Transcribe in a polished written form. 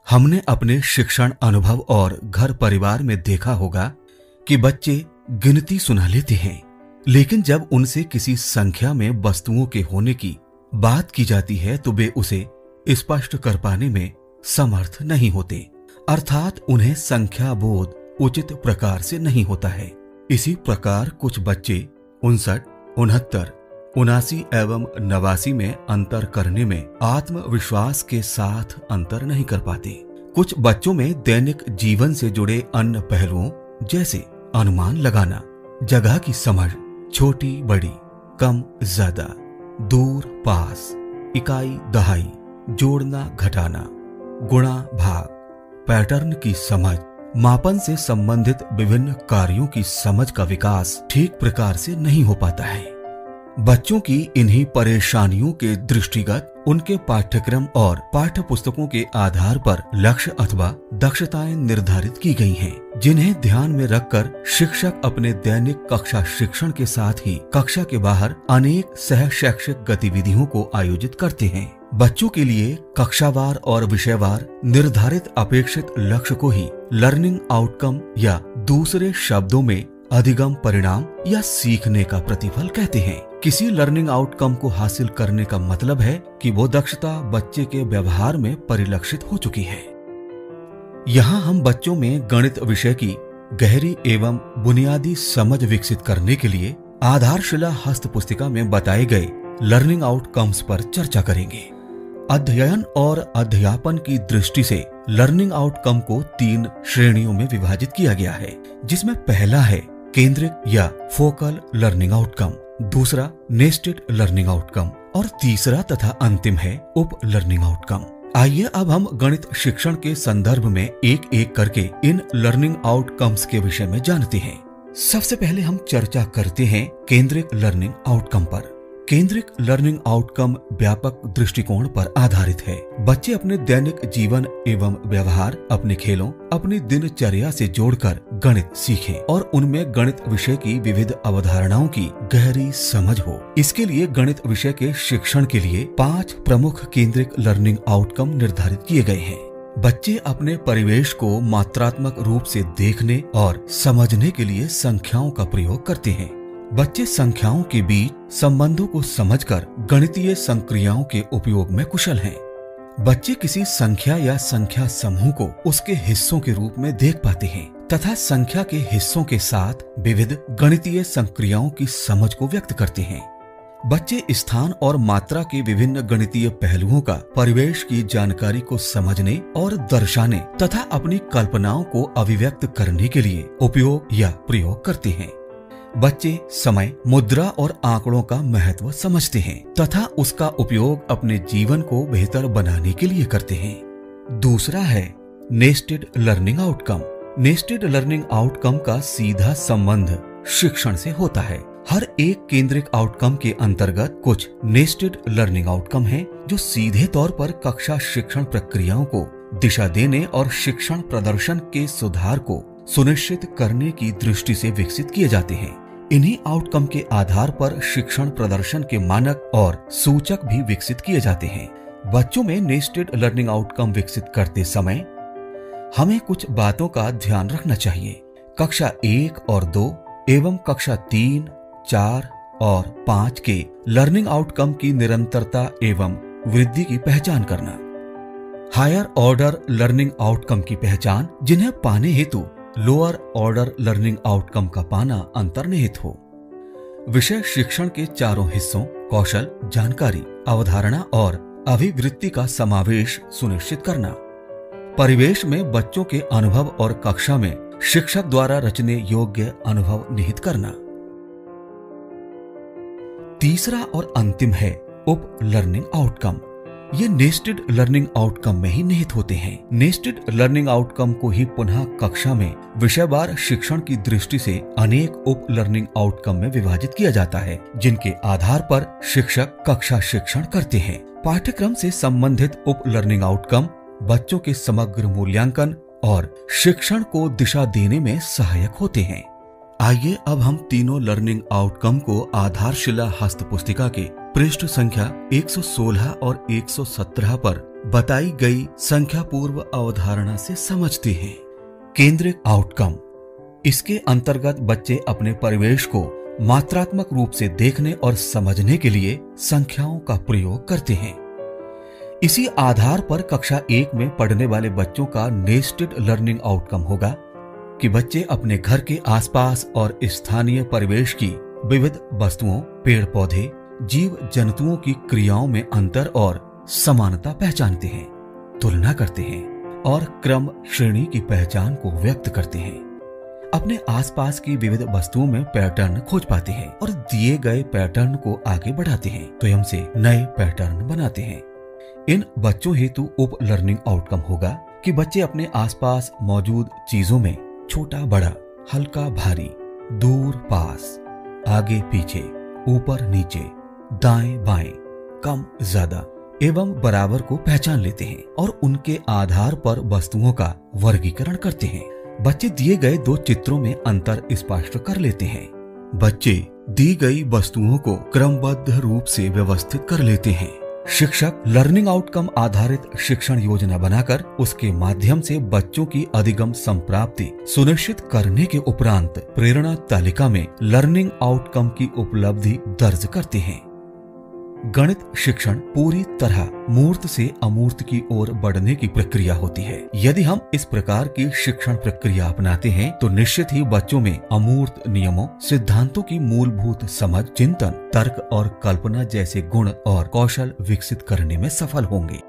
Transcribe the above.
हमने अपने शिक्षण अनुभव और घर परिवार में देखा होगा कि बच्चे गिनती सुना लेते हैं, लेकिन जब उनसे किसी संख्या में वस्तुओं के होने की बात की जाती है तो वे उसे स्पष्ट कर पाने में समर्थ नहीं होते, अर्थात उन्हें संख्या बोध उचित प्रकार से नहीं होता है। इसी प्रकार कुछ बच्चे 59, 69, 79 एवं 89 में अंतर करने में आत्मविश्वास के साथ अंतर नहीं कर पाते। कुछ बच्चों में दैनिक जीवन से जुड़े अन्य पहलुओं जैसे अनुमान लगाना, जगह की समझ, छोटी बड़ी, कम ज्यादा, दूर पास, इकाई दहाई, जोड़ना घटाना, गुणा भाग, पैटर्न की समझ, मापन से संबंधित विभिन्न कार्यों की समझ का विकास ठीक प्रकार से नहीं हो पाता है। बच्चों की इन्हीं परेशानियों के दृष्टिगत उनके पाठ्यक्रम और पाठ्य पुस्तकों के आधार पर लक्ष्य अथवा दक्षताएं निर्धारित की गई हैं, जिन्हें ध्यान में रखकर शिक्षक अपने दैनिक कक्षा शिक्षण के साथ ही कक्षा के बाहर अनेक सह शैक्षिक गतिविधियों को आयोजित करते हैं। बच्चों के लिए कक्षावार और विषयवार निर्धारित अपेक्षित लक्ष्य को ही लर्निंग आउटकम या दूसरे शब्दों में अधिगम परिणाम या सीखने का प्रतिफल कहते हैं। किसी लर्निंग आउटकम को हासिल करने का मतलब है कि वो दक्षता बच्चे के व्यवहार में परिलक्षित हो चुकी है। यहाँ हम बच्चों में गणित विषय की गहरी एवं बुनियादी समझ विकसित करने के लिए आधारशिला हस्त पुस्तिका में बताए गए लर्निंग आउटकम्स पर चर्चा करेंगे। अध्ययन और अध्यापन की दृष्टि से लर्निंग आउटकम को 3 श्रेणियों में विभाजित किया गया है, जिसमें पहला है केंद्रित या फोकल लर्निंग आउटकम, दूसरा नेस्टेड लर्निंग आउटकम और तीसरा तथा अंतिम है उप लर्निंग आउटकम। आइए अब हम गणित शिक्षण के संदर्भ में एक एक करके इन लर्निंग आउटकम्स के विषय में जानते हैं। सबसे पहले हम चर्चा करते हैं केंद्रित लर्निंग आउटकम पर। केंद्रित लर्निंग आउटकम व्यापक दृष्टिकोण पर आधारित है। बच्चे अपने दैनिक जीवन एवं व्यवहार, अपने खेलों, अपनी दिनचर्या से जोड़कर गणित सीखें और उनमें गणित विषय की विविध अवधारणाओं की गहरी समझ हो। इसके लिए गणित विषय के शिक्षण के लिए 5 प्रमुख केंद्रित लर्निंग आउटकम निर्धारित किए गए हैं। बच्चे अपने परिवेश को मात्रात्मक रूप से देखने और समझने के लिए संख्याओं का प्रयोग करते हैं। बच्चे संख्याओं के बीच संबंधों को समझकर गणितीय संक्रियाओं के उपयोग में कुशल हैं। बच्चे किसी संख्या या संख्या समूह को उसके हिस्सों के रूप में देख पाते हैं तथा संख्या के हिस्सों के साथ विविध गणितीय संक्रियाओं की समझ को व्यक्त करते हैं। बच्चे स्थान और मात्रा के विभिन्न गणितीय पहलुओं का परिवेश की जानकारी को समझने और दर्शाने तथा अपनी कल्पनाओं को अभिव्यक्त करने के लिए उपयोग या प्रयोग करते हैं। बच्चे समय, मुद्रा और आंकड़ों का महत्व समझते हैं तथा उसका उपयोग अपने जीवन को बेहतर बनाने के लिए करते हैं। दूसरा है nested learning outcome. Nested learning outcome का सीधा संबंध शिक्षण से होता है। हर एक केंद्रित आउटकम के अंतर्गत कुछ नेस्टेड लर्निंग आउटकम हैं, जो सीधे तौर पर कक्षा शिक्षण प्रक्रियाओं को दिशा देने और शिक्षण प्रदर्शन के सुधार को सुनिश्चित करने की दृष्टि से विकसित किए जाते हैं। इन्हीं आउटकम के आधार पर शिक्षण प्रदर्शन के मानक और सूचक भी विकसित किए जाते हैं। बच्चों में नेस्टेड लर्निंग आउटकम विकसित करते समय हमें कुछ बातों का ध्यान रखना चाहिए। कक्षा 1 और 2 एवं कक्षा 3, 4 और 5 के लर्निंग आउटकम की निरंतरता एवं वृद्धि की पहचान करना। हायर ऑर्डर लर्निंग आउटकम की पहचान, जिन्हें पाने हेतु लोअर ऑर्डर लर्निंग आउटकम का पाना अंतर्निहित हो। विषय शिक्षण के चारों हिस्सों कौशल, जानकारी, अवधारणा और अभिवृत्ति का समावेश सुनिश्चित करना। परिवेश में बच्चों के अनुभव और कक्षा में शिक्षक द्वारा रचने योग्य अनुभव निहित करना। तीसरा और अंतिम है उप लर्निंग आउटकम। ये नेस्टेड लर्निंग आउटकम में ही निहित होते हैं। नेस्टेड लर्निंग आउटकम को ही पुनः कक्षा में विषयवार शिक्षण की दृष्टि से अनेक उप लर्निंग आउटकम में विभाजित किया जाता है, जिनके आधार पर शिक्षक कक्षा शिक्षण करते हैं। पाठ्यक्रम से संबंधित उप लर्निंग आउटकम बच्चों के समग्र मूल्यांकन और शिक्षण को दिशा देने में सहायक होते हैं। आइए अब हम तीनों लर्निंग आउटकम को आधारशिला हस्त पुस्तिका के पृष्ठ संख्या 116 और 117 पर बताई गई संख्या पूर्व अवधारणा से समझते हैं। केंद्रित आउटकम, इसके अंतर्गत बच्चे अपने परिवेश को मात्रात्मक रूप से देखने और समझने के लिए संख्याओं का प्रयोग करते हैं। इसी आधार पर कक्षा 1 में पढ़ने वाले बच्चों का नेस्टेड लर्निंग आउटकम होगा कि बच्चे अपने घर के आसपास और स्थानीय परिवेश की विविध वस्तुओं, पेड़ पौधे, जीव जंतुओं की क्रियाओं में अंतर और समानता पहचानते हैं, तुलना करते हैं और क्रम श्रेणी की पहचान को व्यक्त करते हैं। अपने आसपास की विविध वस्तुओं में पैटर्न खोज पाते हैं और दिए गए पैटर्न को आगे बढ़ाते हैं, स्वयं से नए पैटर्न बनाते हैं। इन बच्चों हेतु उप लर्निंग आउटकम होगा कि बच्चे अपने आसपास मौजूद चीजों में छोटा बड़ा, हल्का भारी, दूर पास, आगे पीछे, ऊपर नीचे, दाएं बाएं, कम ज्यादा एवं बराबर को पहचान लेते हैं और उनके आधार पर वस्तुओं का वर्गीकरण करते हैं। बच्चे दिए गए दो चित्रों में अंतर स्पष्ट कर लेते हैं। बच्चे दी गई वस्तुओं को क्रमबद्ध रूप से व्यवस्थित कर लेते हैं। शिक्षक लर्निंग आउटकम आधारित शिक्षण योजना बनाकर उसके माध्यम से बच्चों की अधिगम संप्राप्ति सुनिश्चित करने के उपरांत प्रेरणा तालिका में लर्निंग आउटकम की उपलब्धि दर्ज करते हैं। गणित शिक्षण पूरी तरह मूर्त से अमूर्त की ओर बढ़ने की प्रक्रिया होती है। यदि हम इस प्रकार की शिक्षण प्रक्रिया अपनाते हैं तो निश्चित ही बच्चों में अमूर्त नियमों, सिद्धांतों की मूलभूत समझ, चिंतन, तर्क और कल्पना जैसे गुण और कौशल विकसित करने में सफल होंगे।